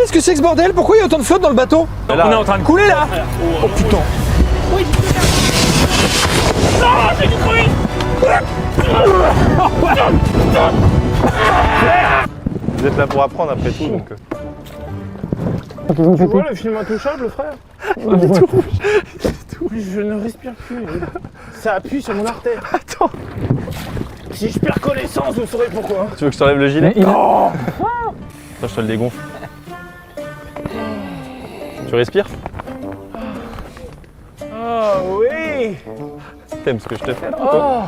Qu'est-ce que c'est que ce bordel? Pourquoi il y a autant de flotte dans le bateau? On est en train de couler là. Oh putain. Vous êtes là pour apprendre après tout, donc... Tu vois le film Intouchable, frère? Je ne respire plus. Ça appuie sur mon artère. Attends. Si je perds connaissance, vous saurez pourquoi. Tu veux que je t'enlève le gilet? Non. Attends, je te le dégonfle. Tu respires? Oh oui. T'aimes ce que je te fais là? Oh.